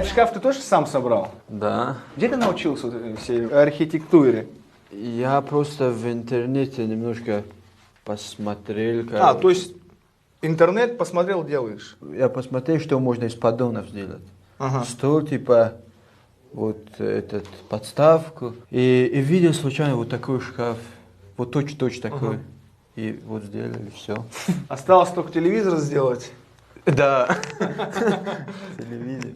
Шкаф ты тоже сам собрал? Да. Где ты научился всей архитектуре? Я просто в интернете немножко посмотрел. Как... То есть интернет посмотрел, делаешь? Я посмотрел, что можно из поддонов сделать. Ага. Стол, типа, вот этот подставку. И видел случайно вот такой шкаф. Вот точно такой. Ага. И вот сделали все. Осталось только телевизор сделать. Да. Телевизор.